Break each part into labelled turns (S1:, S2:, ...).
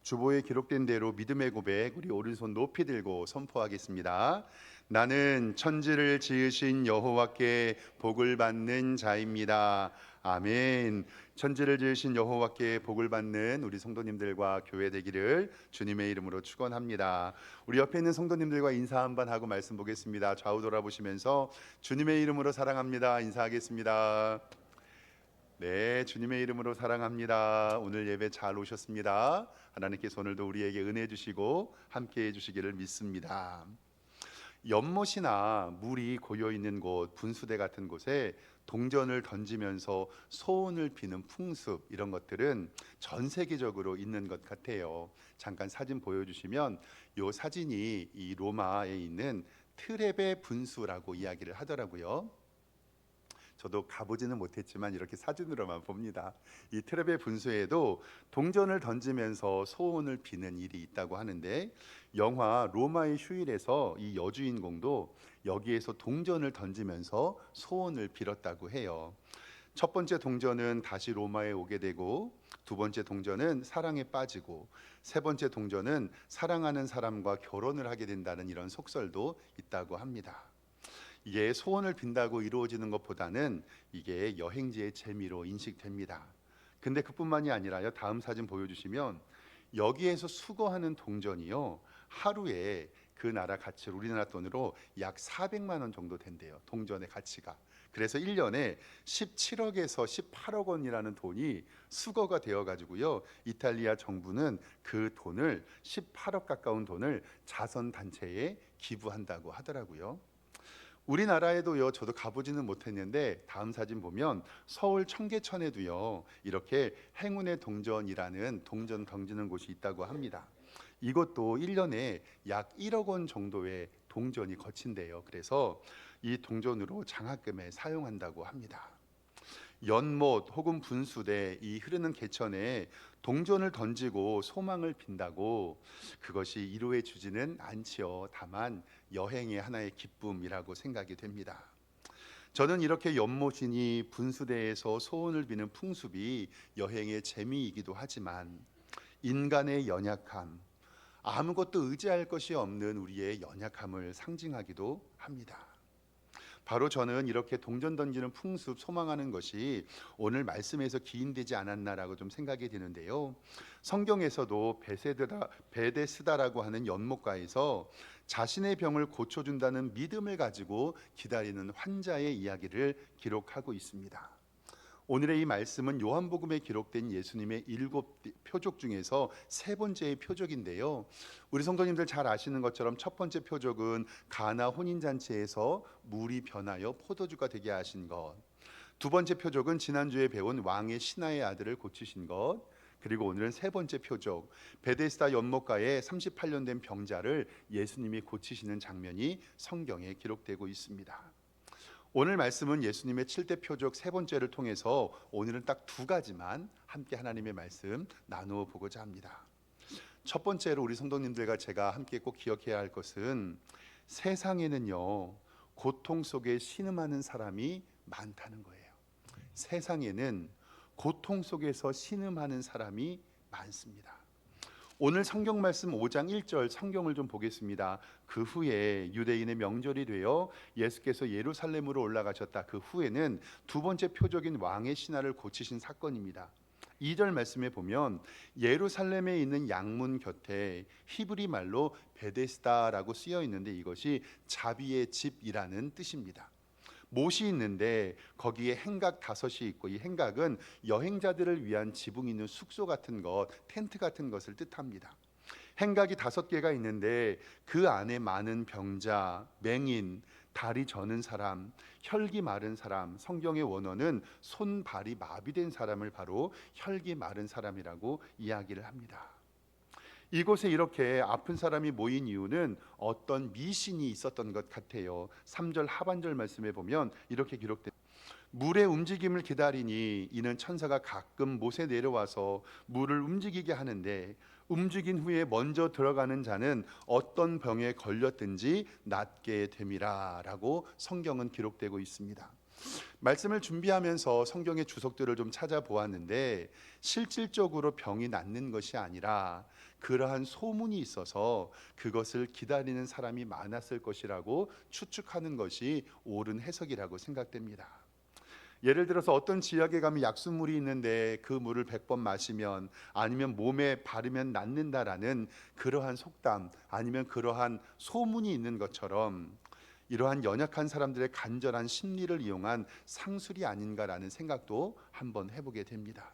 S1: 주보에 기록된 대로 믿음의 고백, 우리 오른손 높이 들고 선포하겠습니다. 나는 천지를 지으신 여호와께 복을 받는 자입니다. 아멘. 천지를 지으신 여호와께 복을 받는 우리 성도님들과 교회 되기를 주님의 이름으로 축원합니다. 우리 옆에 있는 성도님들과 인사 한번 하고 말씀 보겠습니다. 좌우 돌아보시면서 주님의 이름으로 사랑합니다 인사하겠습니다. 네, 주님의 이름으로 사랑합니다. 오늘 예배 잘 오셨습니다. 하나님께서 오늘도 우리에게 은혜 주시고 함께 해주시기를 믿습니다. 연못이나 물이 고여 있는 곳, 분수대 같은 곳에 동전을 던지면서 소원을 비는 풍습, 이런 것들은 전 세계적으로 있는 것 같아요. 잠깐 사진 보여주시면 이 사진이 이 로마에 있는 트레베 분수라고 이야기를 하더라고요. 저도 가보지는 못했지만 이렇게 사진으로만 봅니다. 이 트레베 분수에도 동전을 던지면서 소원을 비는 일이 있다고 하는데, 영화 로마의 휴일에서 이 여주인공도 여기에서 동전을 던지면서 소원을 빌었다고 해요. 첫 번째 동전은 다시 로마에 오게 되고, 두 번째 동전은 사랑에 빠지고, 세 번째 동전은 사랑하는 사람과 결혼을 하게 된다는 이런 속설도 있다고 합니다. 이게 소원을 빈다고 이루어지는 것보다는 이게 여행지의 재미로 인식됩니다. 근데 그뿐만이 아니라요, 다음 사진 보여주시면 여기에서 수거하는 동전이요, 하루에 그 나라 가치로 우리나라 돈으로 약 400만 원 정도 된대요, 동전의 가치가. 그래서 1년에 17억에서 18억 원이라는 돈이 수거가 되어 가지고요, 이탈리아 정부는 그 돈을 18억 가까운 돈을 자선 단체에 기부한다고 하더라고요. 우리나라에도요, 저도 가보지는 못했는데 다음 사진 보면 서울 청계천에도요, 이렇게 행운의 동전이라는 동전 던지는 곳이 있다고 합니다. 이것도 1년에 약 1억 원 정도의 동전이 거친대요. 그래서 이 동전으로 장학금에 사용한다고 합니다. 연못 혹은 분수대, 이 흐르는 개천에 동전을 던지고 소망을 빈다고 그것이 이루어지지는 않지요. 다만 여행의 하나의 기쁨이라고 생각이 됩니다. 저는 이렇게 연못이니 분수대에서 소원을 비는 풍습이 여행의 재미이기도 하지만, 인간의 연약함, 아무것도 의지할 것이 없는 우리의 연약함을 상징하기도 합니다. 바로 저는 이렇게 동전 던지는 풍습, 소망하는 것이 오늘 말씀에서 기인되지 않았나라고 좀 생각이 드는데요. 성경에서도 베데스다라고 하는 연못가에서 자신의 병을 고쳐준다는 믿음을 가지고 기다리는 환자의 이야기를 기록하고 있습니다. 오늘의 이 말씀은 요한복음에 기록된 예수님의 7표적 중에서 세 번째의 표적인데요. 우리 성도님들 잘 아시는 것처럼 첫 번째 표적은 가나 혼인잔치에서 물이 변하여 포도주가 되게 하신 것, 두 번째 표적은 지난주에 배운 왕의 신하의 아들을 고치신 것, 그리고 오늘은 세 번째 표적, 베데스다 연못가에 38년 된 병자를 예수님이 고치시는 장면이 성경에 기록되고 있습니다. 오늘 말씀은 예수님의 7대 표적 세 번째를 통해서 오늘은 딱 두 가지만 함께 하나님의 말씀 나누어 보고자 합니다. 첫 번째로 우리 성도님들과 제가 함께 꼭 기억해야 할 것은, 세상에는요, 고통 속에 신음하는 사람이 많다는 거예요. 세상에는 고통 속에서 신음하는 사람이 많습니다. 오늘 성경 말씀 5장 1절 성경을 좀 보겠습니다. 그 후에 유대인의 명절이 되어 예수께서 예루살렘으로 올라가셨다. 그 후에는 두 번째 표적인 왕의 신하를 고치신 사건입니다. 2절 말씀에 보면 예루살렘에 있는 양문 곁에 히브리 말로 베데스다라고 쓰여 있는데, 이것이 자비의 집이라는 뜻입니다. 못이 있는데 거기에 행각 5이 있고, 이 행각은 여행자들을 위한 지붕 있는 숙소 같은 것, 텐트 같은 것을 뜻합니다. 행각이 5개가 있는데 그 안에 많은 병자, 맹인, 다리 저는 사람, 혈기 마른 사람, 성경의 원어는 손발이 마비된 사람을 바로 혈기 마른 사람이라고 이야기를 합니다. 이곳에 이렇게 아픈 사람이 모인 이유는 어떤 미신이 있었던 것 같아요. 3절 하반절 말씀에 보면 이렇게 기록됩니다. 물의 움직임을 기다리니 이는 천사가 가끔 못에 내려와서 물을 움직이게 하는데, 움직인 후에 먼저 들어가는 자는 어떤 병에 걸렸든지 낫게 됨이라 라고 성경은 기록되고 있습니다. 말씀을 준비하면서 성경의 주석들을 좀 찾아보았는데 실질적으로 병이 낫는 것이 아니라 그러한 소문이 있어서 그것을 기다리는 사람이 많았을 것이라고 추측하는 것이 옳은 해석이라고 생각됩니다. 예를 들어서 어떤 지역에 가면 약수물이 있는데 그 물을 100번 마시면 아니면 몸에 바르면 낫는다라는 그러한 속담 아니면 그러한 소문이 있는 것처럼 이러한 연약한 사람들의 간절한 심리를 이용한 상술이 아닌가라는 생각도 한번 해보게 됩니다.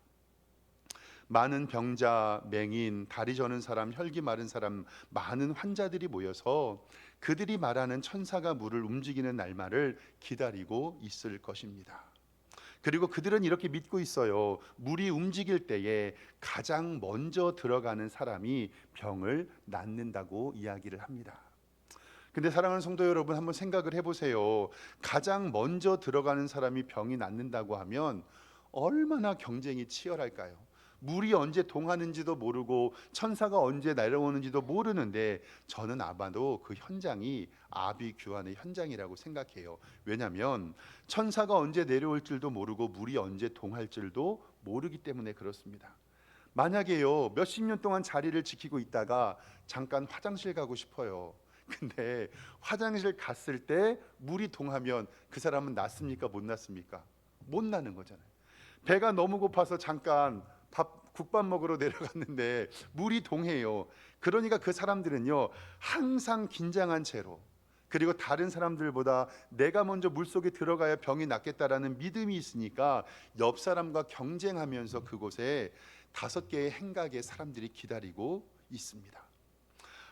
S1: 많은 병자, 맹인, 다리 저는 사람, 혈기 마른 사람, 많은 환자들이 모여서 그들이 말하는 천사가 물을 움직이는 날만을 기다리고 있을 것입니다. 그리고 그들은 이렇게 믿고 있어요. 물이 움직일 때에 가장 먼저 들어가는 사람이 병을 낫는다고 이야기를 합니다. 근데 사랑하는 성도 여러분, 한번 생각을 해보세요. 가장 먼저 들어가는 사람이 병이 낫는다고 하면 얼마나 경쟁이 치열할까요? 물이 언제 동하는지도 모르고 천사가 언제 내려오는지도 모르는데 저는 아마도 그 현장이 아비규환의 현장이라고 생각해요. 왜냐하면 천사가 언제 내려올 줄도 모르고 물이 언제 동할 줄도 모르기 때문에 그렇습니다. 만약에요, 몇십 년 동안 자리를 지키고 있다가 잠깐 화장실 가고 싶어요. 근데 화장실 갔을 때 물이 동하면 그 사람은 낫습니까? 못 낫습니까? 못 나는 거잖아요. 배가 너무 고파서 잠깐 국밥 먹으러 내려갔는데 물이 동해요. 그러니까 그 사람들은요 항상 긴장한 채로, 그리고 다른 사람들보다 내가 먼저 물속에 들어가야 병이 낫겠다라는 믿음이 있으니까 옆 사람과 경쟁하면서 그곳에 5개의 행각의 사람들이 기다리고 있습니다.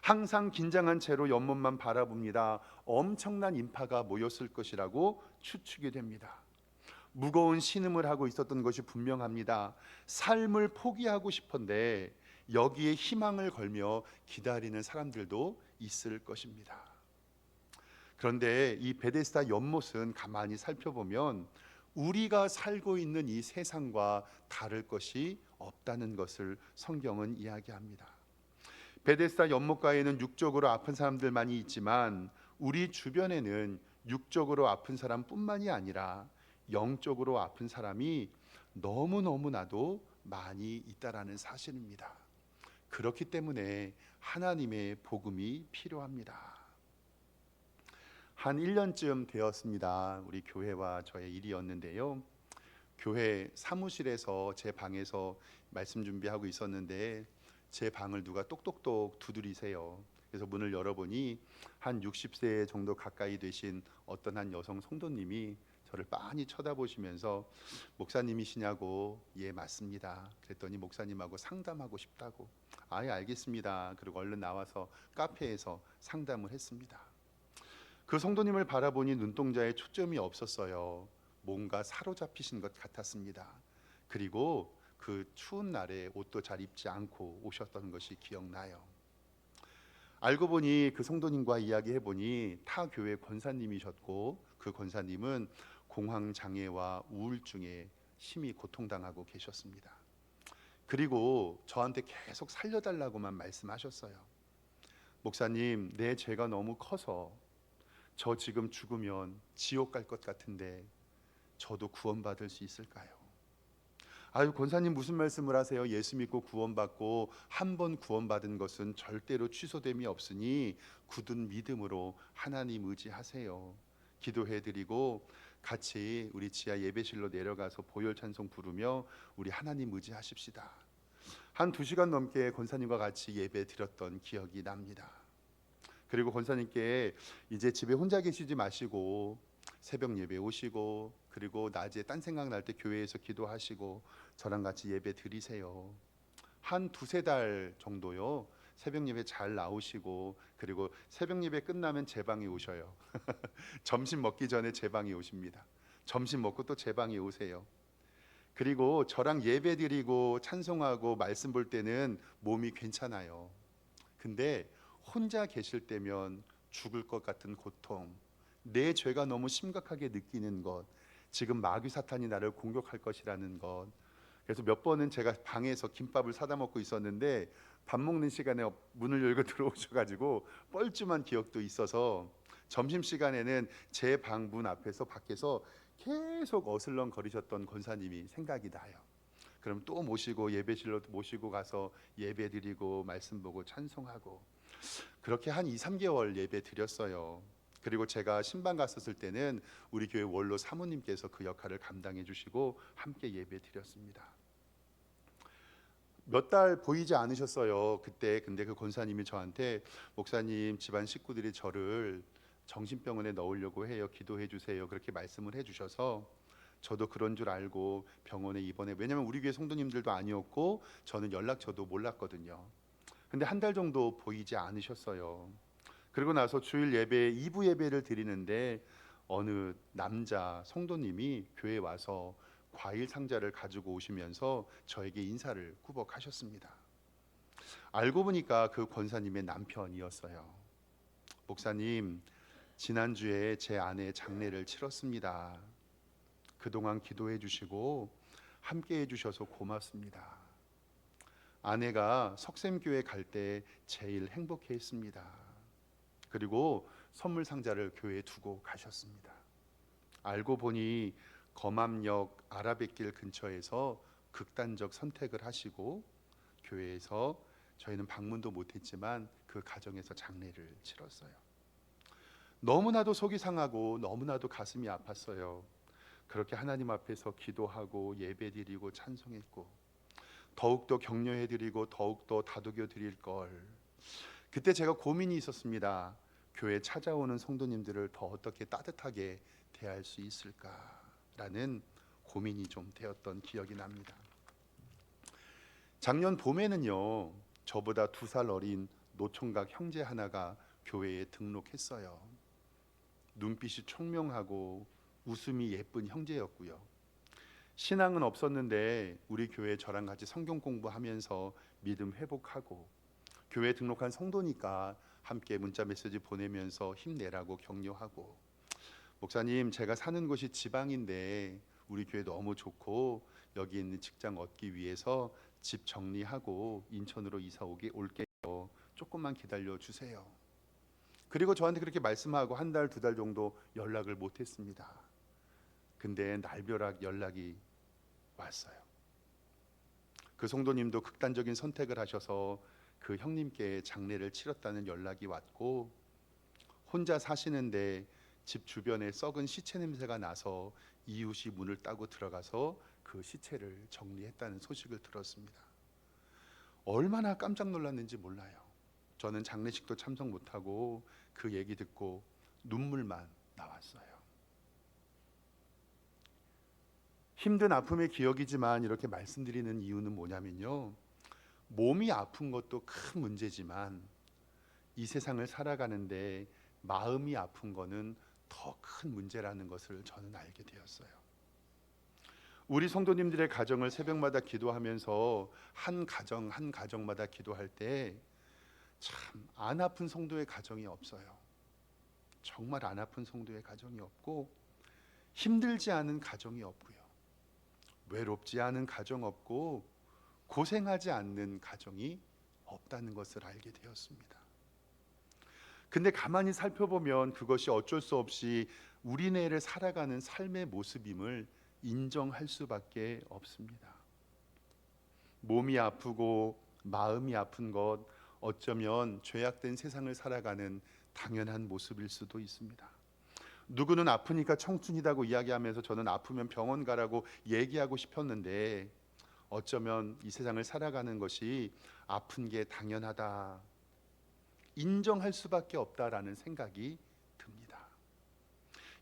S1: 항상 긴장한 채로 옆몸만 바라봅니다. 엄청난 인파가 모였을 것이라고 추측이 됩니다. 무거운 신음을 하고 있었던 것이 분명합니다. 삶을 포기하고 싶은데 여기에 희망을 걸며 기다리는 사람들도 있을 것입니다. 그런데 이 베데스다 연못은 가만히 살펴보면 우리가 살고 있는 이 세상과 다를 것이 없다는 것을 성경은 이야기합니다. 베데스다 연못가에는 육적으로 아픈 사람들만이 있지만 우리 주변에는 육적으로 아픈 사람뿐만이 아니라 영적으로 아픈 사람이 너무나도 많이 있다라는 사실입니다. 그렇기 때문에 하나님의 복음이 필요합니다. 한 1년쯤 되었습니다. 우리 교회와 저의 일이었는데요. 교회 사무실에서 제 방에서 말씀 준비하고 있었는데 제 방을 누가 똑똑똑 두드리세요. 그래서 문을 열어보니 한 60세 정도 가까이 되신 어떤 한 여성 성도님이 저를 빤히 쳐다보시면서 목사님이시냐고, 예 맞습니다. 그랬더니 목사님하고 상담하고 싶다고. 아예 알겠습니다. 그리고 얼른 나와서 카페에서 상담을 했습니다. 그 성도님을 바라보니 눈동자에 초점이 없었어요. 뭔가 사로잡히신 것 같았습니다. 그리고 그 추운 날에 옷도 잘 입지 않고 오셨던 것이 기억나요. 알고 보니 그 성도님과 이야기해보니 타 교회 권사님이셨고 그 권사님은 공황장애와 우울증에 심히 고통당하고 계셨습니다. 그리고 저한테 계속 살려달라고만 말씀하셨어요. 목사님, 내 죄가 너무 커서 저 지금 죽으면 지옥 갈 것 같은데 저도 구원받을 수 있을까요? 아유, 권사님 무슨 말씀을 하세요? 예수 믿고 구원받고 한 번 구원받은 것은 절대로 취소됨이 없으니 굳은 믿음으로 하나님 의지하세요. 기도해드리고 같이 우리 지하 예배실로 내려가서 보혈 찬송 부르며 우리 하나님 의지하십시다. 한 2시간 넘게 권사님과 같이 예배 드렸던 기억이 납니다. 그리고 권사님께 이제 집에 혼자 계시지 마시고 새벽 예배 오시고 그리고 낮에 딴 생각 날 때 교회에서 기도하시고 저랑 같이 예배 드리세요. 한 2-3달 정도요. 새벽 예배 잘 나오시고 그리고 새벽 예배 끝나면 제 방에 오셔요. 점심 먹기 전에 제 방에 오십니다. 점심 먹고 또 제 방에 오세요. 그리고 저랑 예배 드리고 찬송하고 말씀 볼 때는 몸이 괜찮아요. 근데 혼자 계실 때면 죽을 것 같은 고통, 내 죄가 너무 심각하게 느끼는 것, 지금 마귀 사탄이 나를 공격할 것이라는 것. 그래서 몇 번은 제가 방에서 김밥을 사다 먹고 있었는데 밥 먹는 시간에 문을 열고 들어오셔가지고 뻘쭘한 기억도 있어서 점심시간에는 제 방 문 앞에서 밖에서 계속 어슬렁거리셨던 권사님이 생각이 나요. 그럼 또 모시고 예배실로 모시고 가서 예배 드리고 말씀 보고 찬송하고, 그렇게 한 2, 3개월 예배 드렸어요. 그리고 제가 신방 갔었을 때는 우리 교회 원로 사모님께서 그 역할을 감당해 주시고 함께 예배 드렸습니다. 몇 달 보이지 않으셨어요. 그때 근데 그 권사님이 저한테, 목사님, 집안 식구들이 저를 정신병원에 넣으려고 해요. 기도해 주세요. 그렇게 말씀을 해 주셔서 저도 그런 줄 알고 병원에 입원해. 왜냐면 우리 교회 성도님들도 아니었고 저는 연락처도 몰랐거든요. 근데 한 달 정도 보이지 않으셨어요. 그리고 나서 주일 예배 2부 예배를 드리는데 어느 남자 성도님이 교회에 와서 과일 상자를 가지고 오시면서 저에게 인사를 꾸벅하셨습니다. 알고 보니까 그 권사님의 남편이었어요. 목사님, 지난주에 제 아내 장례를 치렀습니다. 그동안 기도해 주시고 함께 해 주셔서 고맙습니다. 아내가 석샘교회 갈 때 제일 행복해 했습니다. 그리고 선물 상자를 교회에 두고 가셨습니다. 알고 보니 검암역 아라뱃길 근처에서 극단적 선택을 하시고 교회에서 저희는 방문도 못했지만 그 가정에서 장례를 치렀어요. 너무나도 속이 상하고 너무나도 가슴이 아팠어요. 그렇게 하나님 앞에서 기도하고 예배드리고 찬송했고 더욱더 격려해드리고 더욱더 다독여 드릴 걸. 그때 제가 고민이 있었습니다. 교회 찾아오는 성도님들을 더 어떻게 따뜻하게 대할 수 있을까라는 고민이 좀 되었던 기억이 납니다. 작년 봄에는요, 저보다 2살 어린 노총각 형제 하나가 교회에 등록했어요. 눈빛이 총명하고 웃음이 예쁜 형제였고요. 신앙은 없었는데 우리 교회 저랑 같이 성경 공부하면서 믿음 회복하고, 교회 등록한 성도니까 함께 문자 메시지 보내면서 힘내라고 격려하고, 목사님, 제가 사는 곳이 지방인데 우리 교회 너무 좋고 여기 있는 직장 얻기 위해서 집 정리하고 인천으로 이사 올게요. 조금만 기다려 주세요. 그리고 저한테 그렇게 말씀하고 한 달, 2달 정도 연락을 못했습니다. 근데 날벼락 연락이 왔어요. 그 성도님도 극단적인 선택을 하셔서 그 형님께 장례를 치렀다는 연락이 왔고, 혼자 사시는데 집 주변에 썩은 시체 냄새가 나서 이웃이 문을 따고 들어가서 그 시체를 정리했다는 소식을 들었습니다. 얼마나 깜짝 놀랐는지 몰라요. 저는 장례식도 참석 못하고 그 얘기 듣고 눈물만 나왔어요. 힘든 아픔의 기억이지만 이렇게 말씀드리는 이유는 뭐냐면요, 몸이 아픈 것도 큰 문제지만 이 세상을 살아가는데 마음이 아픈 거는 더 큰 문제라는 것을 저는 알게 되었어요. 우리 성도님들의 가정을 새벽마다 기도하면서 한 가정 한 가정마다 기도할 때 참 안 아픈 성도의 가정이 없어요. 정말 안 아픈 성도의 가정이 없고, 힘들지 않은 가정이 없고요, 외롭지 않은 가정 없고, 고생하지 않는 가정이 없다는 것을 알게 되었습니다. 근데 가만히 살펴보면 그것이 어쩔 수 없이 우리네를 살아가는 삶의 모습임을 인정할 수밖에 없습니다. 몸이 아프고 마음이 아픈 것, 어쩌면 죄악된 세상을 살아가는 당연한 모습일 수도 있습니다. 누구는 아프니까 청춘이라고 이야기하면서 저는 아프면 병원 가라고 얘기하고 싶었는데, 어쩌면 이 세상을 살아가는 것이 아픈 게 당연하다, 인정할 수밖에 없다라는 생각이 듭니다.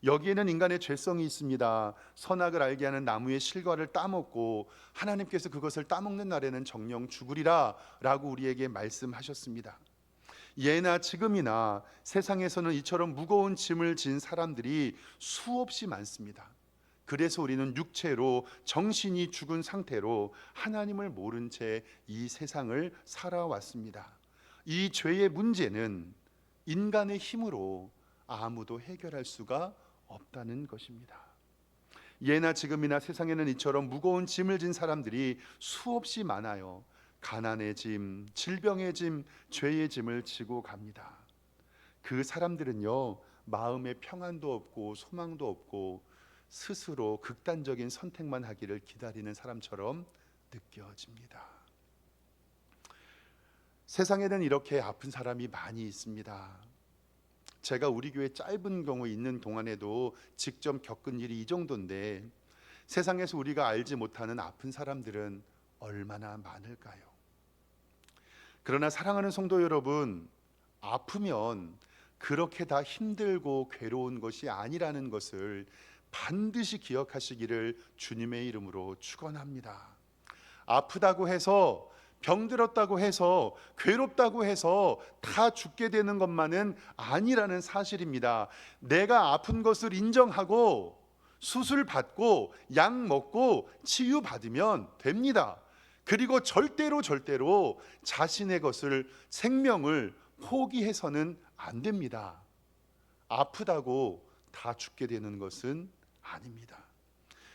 S1: 여기에는 인간의 죄성이 있습니다. 선악을 알게 하는 나무의 실과를 따먹고 하나님께서 그것을 따먹는 날에는 정령 죽으리라 라고 우리에게 말씀하셨습니다. 예나 지금이나 세상에서는 이처럼 무거운 짐을 진 사람들이 수없이 많습니다. 그래서 우리는 육체로, 정신이 죽은 상태로 하나님을 모른 채 이 세상을 살아왔습니다. 이 죄의 문제는 인간의 힘으로 아무도 해결할 수가 없다는 것입니다. 예나 지금이나 세상에는 이처럼 무거운 짐을 진 사람들이 수없이 많아요. 가난의 짐, 질병의 짐, 죄의 짐을 지고 갑니다. 그 사람들은요, 마음에 평안도 없고 소망도 없고 스스로 극단적인 선택만 하기를 기다리는 사람처럼 느껴집니다. 세상에는 이렇게 아픈 사람이 많이 있습니다. 제가 우리 교회 짧은 경우 있는 동안에도 직접 겪은 일이 이 정도인데, 세상에서 우리가 알지 못하는 아픈 사람들은 얼마나 많을까요? 그러나 사랑하는 성도 여러분, 아프면 그렇게 다 힘들고 괴로운 것이 아니라는 것을 반드시 기억하시기를 주님의 이름으로 축원합니다. 아프다고 해서, 병들었다고 해서, 괴롭다고 해서 다 죽게 되는 것만은 아니라는 사실입니다. 내가 아픈 것을 인정하고 수술 받고 약 먹고 치유 받으면 됩니다. 그리고 절대로 자신의 것을, 생명을 포기해서는 안 됩니다. 아프다고 다 죽게 되는 것은 아닙니다.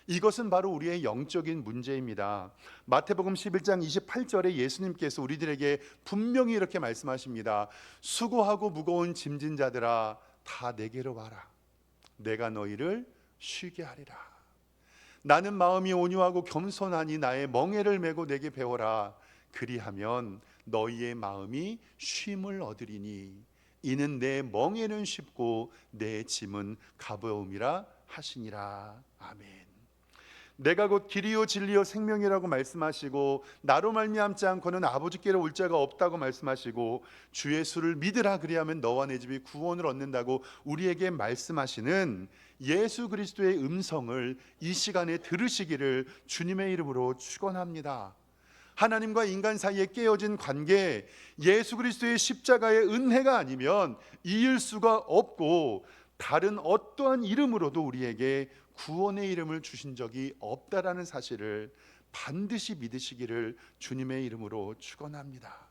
S1: 이것은 바로 우리의 영적인 문제입니다. 마태복음 11장 28절에 예수님께서 우리들에게 분명히 이렇게 말씀하십니다. 수고하고 무거운 짐진 자들아, 다 내게로 와라. 내가 너희를 쉬게 하리라. 나는 마음이 온유하고 겸손하니 나의 멍에를 메고 내게 배워라. 그리하면 너희의 마음이 쉼을 얻으리니 이는 내 멍에는 쉽고 내 짐은 가벼움이라 하시니라. 아멘. 내가 곧 길이요 진리요 생명이라고 말씀하시고 나로 말미암지 않고는 아버지께로 올 자가 없다고 말씀하시고 주 예수를 믿으라 그리하면 너와 내 집이 구원을 얻는다고 우리에게 말씀하시는 예수 그리스도의 음성을 이 시간에 들으시기를 주님의 이름으로 축원합니다. 하나님과 인간 사이에 깨어진 관계, 예수 그리스도의 십자가의 은혜가 아니면 이을 수가 없고 다른 어떠한 이름으로도 우리에게 구원의 이름을 주신 적이 없다라는 사실을 반드시 믿으시기를 주님의 이름으로 축원합니다.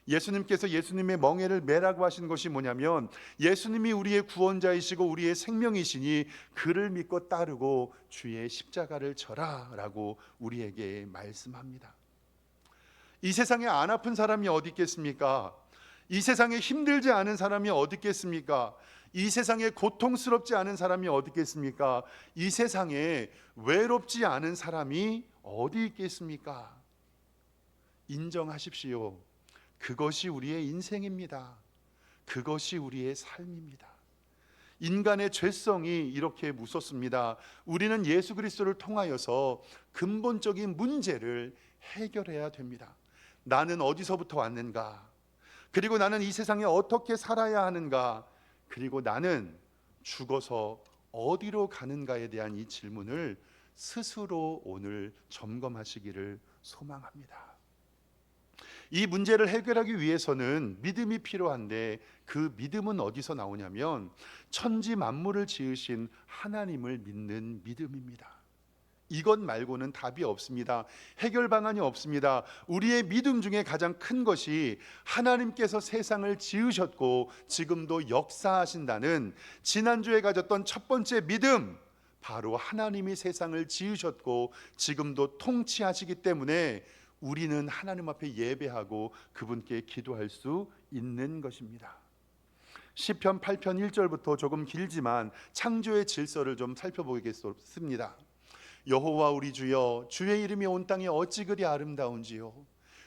S1: 예수님께서 예수님의 멍에를 매라고 하신 것이 뭐냐면 예수님이 우리의 구원자이시고 우리의 생명이시니 그를 믿고 따르고 주의 십자가를 져라라고 우리에게 말씀합니다. 이 세상에 안 아픈 사람이 어디 있겠습니까? 이 세상에 힘들지 않은 사람이 어디 있겠습니까? 이 세상에 고통스럽지 않은 사람이 어디 있겠습니까? 이 세상에 외롭지 않은 사람이 어디 있겠습니까? 인정하십시오. 그것이 우리의 인생입니다. 그것이 우리의 삶입니다. 인간의 죄성이 이렇게 무섭습니다. 우리는 예수 그리스도를 통하여서 근본적인 문제를 해결해야 됩니다. 나는 어디서부터 왔는가? 그리고 나는 이 세상에 어떻게 살아야 하는가? 그리고 나는 죽어서 어디로 가는가에 대한 이 질문을 스스로 오늘 점검하시기를 소망합니다. 이 문제를 해결하기 위해서는 믿음이 필요한데 그 믿음은 어디서 나오냐면 천지 만물을 지으신 하나님을 믿는 믿음입니다. 이것 말고는 답이 없습니다. 해결 방안이 없습니다. 우리의 믿음 중에 가장 큰 것이 하나님께서 세상을 지으셨고 지금도 역사하신다는 지난주에 가졌던 첫 번째 믿음, 바로 하나님이 세상을 지으셨고 지금도 통치하시기 때문에 우리는 하나님 앞에 예배하고 그분께 기도할 수 있는 것입니다. 시편 8편 1절부터 조금 길지만 창조의 질서를 좀 살펴보겠습니다. 여호와 우리 주여, 주의 이름이 온 땅에 어찌 그리 아름다운지요.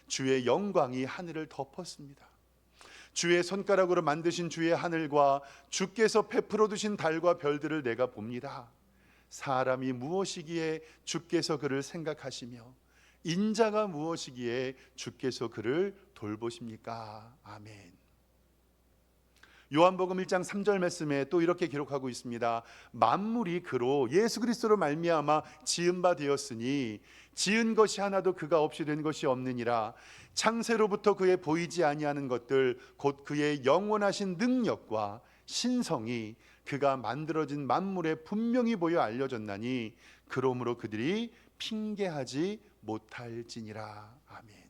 S1: 주의 영광이 하늘을 덮었습니다. 주의 손가락으로 만드신 주의 하늘과 주께서 베풀어 두신 달과 별들을 내가 봅니다. 사람이 무엇이기에 주께서 그를 생각하시며 인자가 무엇이기에 주께서 그를 돌보십니까? 아멘. 요한복음 1장 3절 말씀에 또 이렇게 기록하고 있습니다. 만물이 그로 예수 그리스도로 말미암아 지은 바 되었으니 지은 것이 하나도 그가 없이 된 것이 없느니라. 창세로부터 그의 보이지 아니하는 것들 곧 그의 영원하신 능력과 신성이 그가 만들어진 만물에 분명히 보여 알려졌나니 그러므로 그들이 핑계하지 못할지니라. 아멘.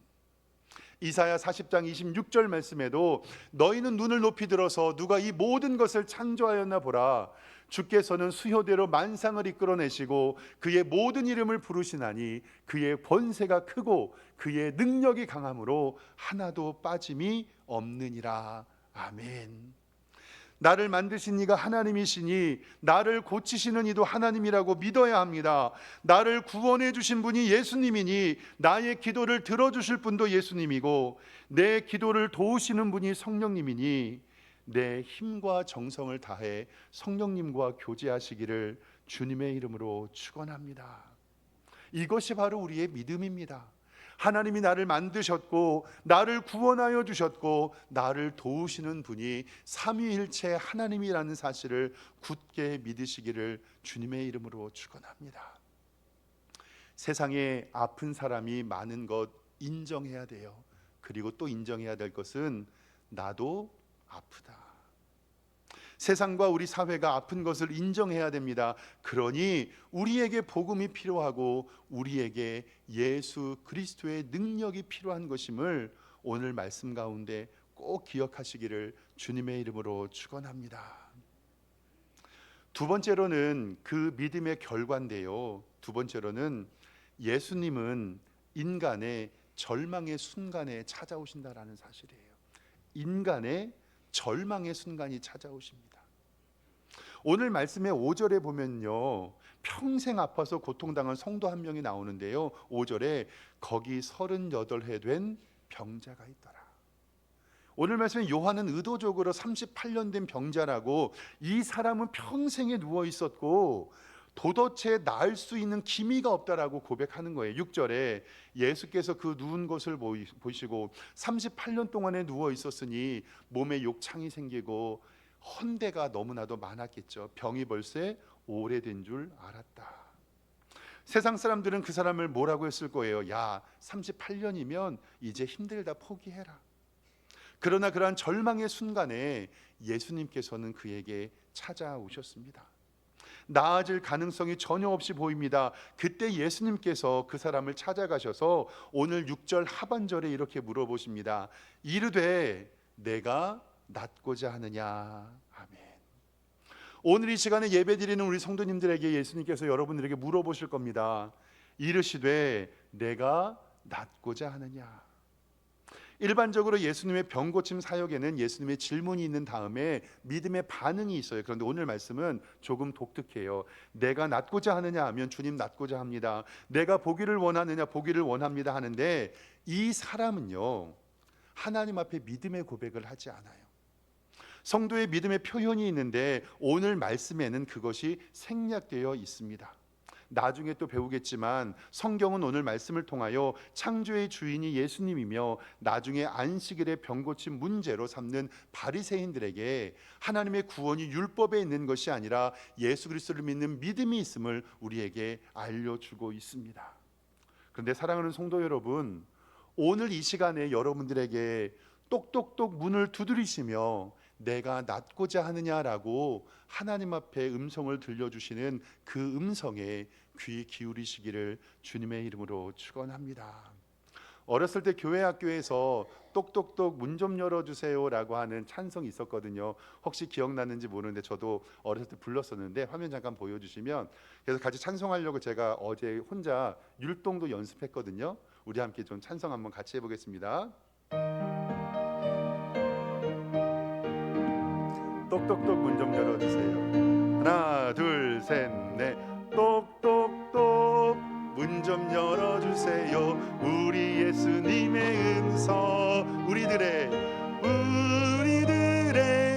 S1: 이사야 40장 26절 말씀에도 너희는 눈을 높이 들어서 누가 이 모든 것을 창조하였나 보라. 주께서는 수효대로 만상을 이끌어내시고 그의 모든 이름을 부르시나니 그의 권세가 크고 그의 능력이 강함으로 하나도 빠짐이 없느니라. 아멘. 나를 만드신 이가 하나님이시니 나를 고치시는 이도 하나님이라고 믿어야 합니다. 나를 구원해 주신 분이 예수님이니 나의 기도를 들어주실 분도 예수님이고 내 기도를 도우시는 분이 성령님이니 내 힘과 정성을 다해 성령님과 교제하시기를 주님의 이름으로 축원합니다. 이것이 바로 우리의 믿음입니다. 하나님이 나를 만드셨고 나를 구원하여 주셨고 나를 도우시는 분이 삼위일체 하나님이라는 사실을 굳게 믿으시기를 주님의 이름으로 축원합니다. 세상에 아픈 사람이 많은 것 인정해야 돼요. 그리고 또 인정해야 될 것은 나도 아프다. 세상과 우리 사회가 아픈 것을 인정해야 됩니다. 그러니 우리에게 복음이 필요하고 우리에게 예수 그리스도의 능력이 필요한 것임을 오늘 말씀 가운데 꼭 기억하시기를 주님의 이름으로 축원합니다. 두 번째로는 그 믿음의 결과인데요. 두 번째로는 예수님은 인간의 절망의 순간에 찾아오신다라는 사실이에요. 인간의 절망의 순간이 찾아오십니다. 오늘 말씀의 5절에 보면요, 평생 아파서 고통당한 성도 한 명이 나오는데요, 5절에 거기 38해 된 병자가 있더라. 오늘 말씀에 요한은 의도적으로 38년 된 병자라고, 이 사람은 평생에 누워 있었고 도대체 나을 수 있는 기미가 없다라고 고백하는 거예요. 6절에 예수께서 그 누운 것을 보시고 38년 동안에 누워 있었으니 몸에 욕창이 생기고 헌대가 너무나도 많았겠죠. 병이 벌써 오래된 줄 알았다. 세상 사람들은 그 사람을 뭐라고 했을 거예요? 야, 38년이면 이제 힘들다, 포기해라. 그러나 그러한 절망의 순간에 예수님께서는 그에게 찾아오셨습니다. 나아질 가능성이 전혀 없이 보입니다. 그때 예수님께서 그 사람을 찾아가셔서 오늘 6절 하반절에 이렇게 물어보십니다. 이르되 내가 낫고자 하느냐. 아멘. 오늘 이 시간에 예배드리는 우리 성도님들에게 예수님께서 여러분들에게 물어보실 겁니다. 이르시되 내가 낫고자 하느냐. 일반적으로 예수님의 병고침 사역에는 예수님의 질문이 있는 다음에 믿음의 반응이 있어요. 그런데 오늘 말씀은 조금 독특해요. 내가 낫고자 하느냐 하면 주님 낫고자 합니다. 내가 보기를 원하느냐, 보기를 원합니다 하는데, 이 사람은요 하나님 앞에 믿음의 고백을 하지 않아요. 성도의 믿음의 표현이 있는데 오늘 말씀에는 그것이 생략되어 있습니다. 나중에 또 배우겠지만 성경은 오늘 말씀을 통하여 창조의 주인이 예수님이며 나중에 안식일의 병고침 문제로 삼는 바리새인들에게 하나님의 구원이 율법에 있는 것이 아니라 예수 그리스도를 믿는 믿음이 있음을 우리에게 알려주고 있습니다. 그런데 사랑하는 성도 여러분, 오늘 이 시간에 여러분들에게 똑똑똑 문을 두드리시며 내가 낫고자 하느냐라고 하나님 앞에 음성을 들려주시는 그 음성에 귀 기울이시기를 주님의 이름으로 축원합니다. 어렸을 때 교회 학교에서 똑똑똑 문 좀 열어주세요라고 하는 찬송이 있었거든요. 혹시 기억나는지 모르는데 저도 어렸을 때 불렀었는데 화면 잠깐 보여주시면, 그래서 같이 찬송하려고 제가 어제 혼자 율동도 연습했거든요. 우리 함께 좀 찬송 한번 같이 해보겠습니다. 똑똑똑 문 좀 열어주세요. 하나 둘 셋 넷. 똑똑똑 문 좀 열어주세요. 우리 예수님의 음성, 우리들의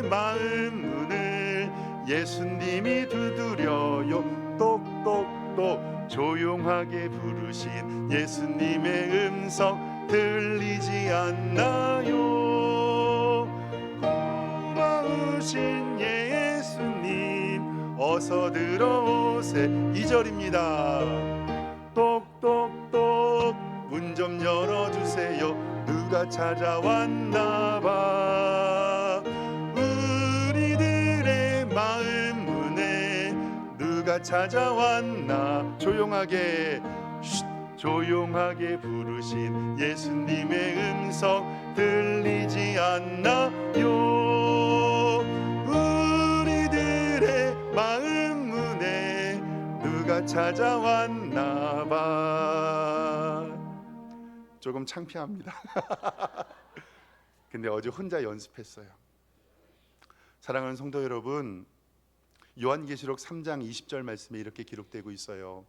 S1: 마음 문을 예수님이 두드려요. 똑똑똑 조용하게 부르신 예수님의 음성 들리지 않나요? 고마우신 예수님 어서 들어오세. 2절입니다. 똑똑똑 문 좀 열어주세요. 누가 찾아왔나봐. 우리들의 마음 문에 누가 찾아왔나. 조용하게 조용하게 부르신 예수님의 음성 들리지 않나요? 우리들의 마음 문에 누가 찾아왔나 봐. 조금 창피합니다. 근데 어제 혼자 연습했어요. 사랑하는 성도 여러분, 요한계시록 3장 20절 말씀에 이렇게 기록되고 있어요.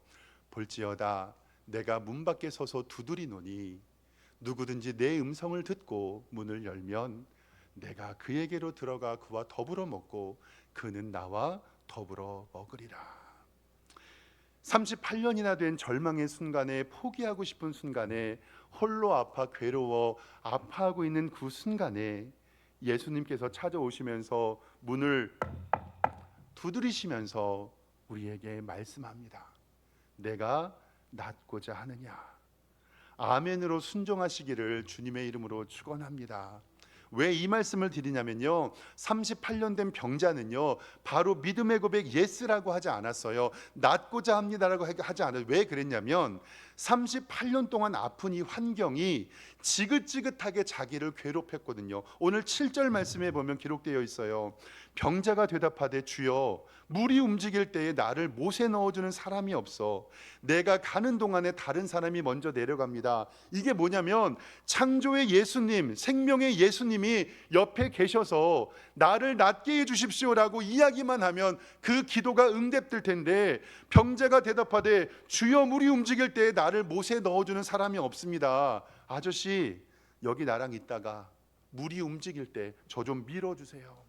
S1: 볼지어다 내가 문 밖에 서서 두드리노니 누구든지 내 음성을 듣고 문을 열면 내가 그에게로 들어가 그와 더불어 먹고 그는 나와 더불어 먹으리라. 38년이나 된 절망의 순간에, 포기하고 싶은 순간에, 홀로 아파 괴로워 아파하고 있는 그 순간에 예수님께서 찾아오시면서 문을 두드리시면서 우리에게 말씀합니다. 내가 낫고자 하느냐. 아멘으로 순종하시기를 주님의 이름으로 축원합니다. 왜 이 말씀을 드리냐면요, 38년 된 병자는요 바로 믿음의 고백 예스라고 하지 않았어요. 낫고자 합니다라고 하지 않아요. 왜 그랬냐면 38년 동안 아픈 이 환경이 지긋지긋하게 자기를 괴롭혔거든요. 오늘 7절 말씀에 보면 기록되어 있어요. 병자가 대답하되 주여 물이 움직일 때에 나를 못에 넣어주는 사람이 없어 내가 가는 동안에 다른 사람이 먼저 내려갑니다. 이게 뭐냐면 창조의 예수님, 생명의 예수님이 옆에 계셔서 나를 낫게 해주십시오라고 이야기만 하면 그 기도가 응답될 텐데, 병자가 대답하되 주여 물이 움직일 때에 나를 못에 넣어주는 사람이 없습니다. 아저씨 여기 나랑 있다가 물이 움직일 때 저 좀 밀어주세요.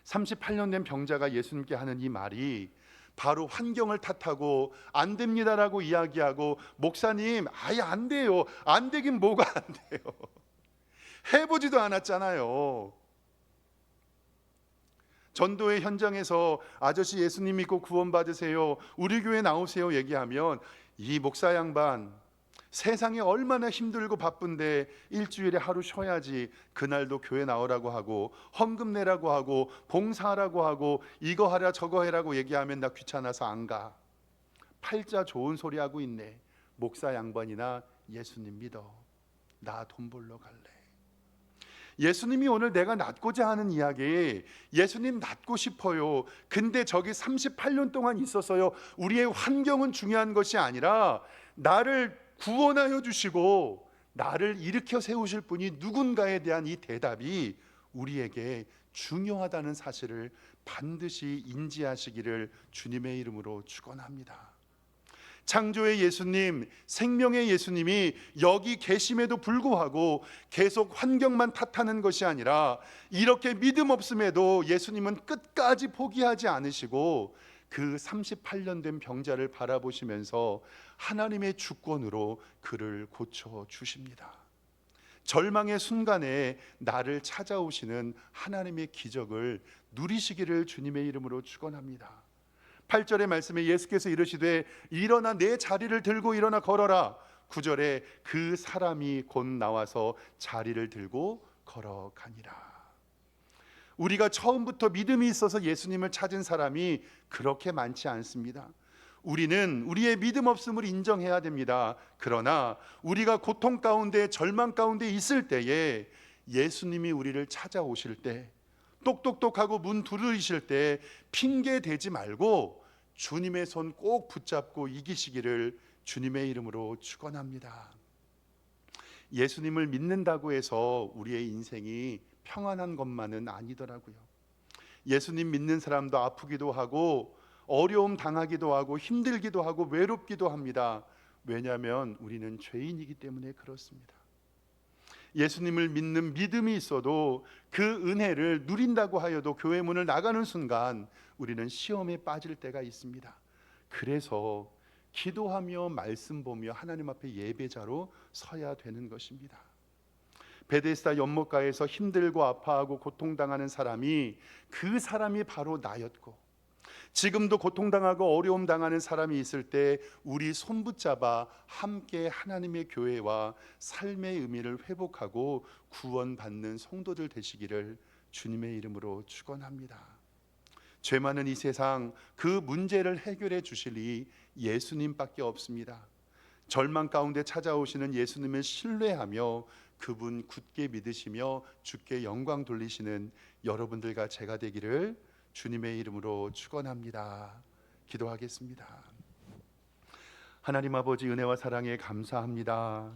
S1: 38년 된 병자가 예수님께 하는 이 말이 바로 환경을 탓하고 안 됩니다라고 이야기하고, 목사님 아예 안 돼요, 안 되긴 뭐가 안 돼요, 해보지도 않았잖아요. 전도의 현장에서 아저씨 예수님 믿고 구원 받으세요, 우리 교회 나오세요 얘기하면 이 목사 양반 세상에 얼마나 힘들고 바쁜데 일주일에 하루 쉬어야지 그날도 교회 나오라고 하고 헌금 내라고 하고 봉사하라고 하고 이거 하라 저거 해라고 얘기하면 나 귀찮아서 안 가. 팔자 좋은 소리 하고 있네. 목사 양반이나 예수님 믿어. 나 돈 벌러 갈래. 예수님이 오늘 내가 낫고자 하는 이야기, 예수님 낫고 싶어요. 근데 저기 38년 동안 있었어요. 우리의 환경은 중요한 것이 아니라 나를 구원하여 주시고 나를 일으켜 세우실 분이 누군가에 대한 이 대답이 우리에게 중요하다는 사실을 반드시 인지하시기를 주님의 이름으로 축원합니다. 창조의 예수님, 생명의 예수님이 여기 계심에도 불구하고 계속 환경만 탓하는 것이 아니라 이렇게 믿음 없음에도 예수님은 끝까지 포기하지 않으시고 그 38년 된 병자를 바라보시면서 하나님의 주권으로 그를 고쳐주십니다. 절망의 순간에 나를 찾아오시는 하나님의 기적을 누리시기를 주님의 이름으로 축원합니다. 8절의 말씀에 예수께서 이르시되 일어나 내 자리를 들고 일어나 걸어라. 9절에 그 사람이 곧 나와서 자리를 들고 걸어가니라. 우리가 처음부터 믿음이 있어서 예수님을 찾은 사람이 그렇게 많지 않습니다. 우리는 우리의 믿음 없음을 인정해야 됩니다. 그러나 우리가 고통 가운데 절망 가운데 있을 때에 예수님이 우리를 찾아오실 때, 똑똑똑하고 문 두드리실 때 핑계 대지 말고 주님의 손 꼭 붙잡고 이기시기를 주님의 이름으로 축원합니다. 예수님을 믿는다고 해서 우리의 인생이 평안한 것만은 아니더라고요. 예수님 믿는 사람도 아프기도 하고 어려움 당하기도 하고 힘들기도 하고 외롭기도 합니다. 왜냐하면 우리는 죄인이기 때문에 그렇습니다. 예수님을 믿는 믿음이 있어도 그 은혜를 누린다고 하여도 교회 문을 나가는 순간 우리는 시험에 빠질 때가 있습니다. 그래서 기도하며 말씀 보며 하나님 앞에 예배자로 서야 되는 것입니다. 베데스다 연못가에서 힘들고 아파하고 고통당하는 사람이, 그 사람이 바로 나였고, 지금도 고통당하고 어려움 당하는 사람이 있을 때 우리 손붙잡아 함께 하나님의 교회와 삶의 의미를 회복하고 구원받는 성도들 되시기를 주님의 이름으로 축원합니다. 죄 많은 이 세상, 그 문제를 해결해 주실 이 예수님밖에 없습니다. 절망 가운데 찾아오시는 예수님을 신뢰하며 그분 굳게 믿으시며 주께 영광 돌리시는 여러분들과 제가 되기를 주님의 이름으로 축원합니다. 기도하겠습니다. 하나님 아버지, 은혜와 사랑에 감사합니다.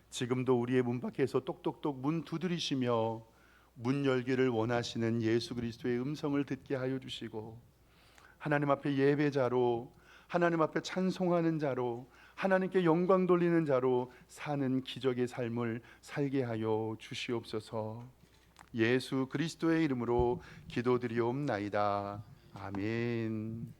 S1: 지금도 우리의 문 밖에서 똑똑똑 문 두드리시며 문 열기를 원하시는 예수 그리스도의 음성을 듣게 하여 주시고, 하나님 앞에 예배자로, 하나님 앞에 찬송하는 자로, 하나님께 영광 돌리는 자로 사는 기적의 삶을 살게 하여 주시옵소서. 예수 그리스도의 이름으로 기도드리옵나이다. 아멘.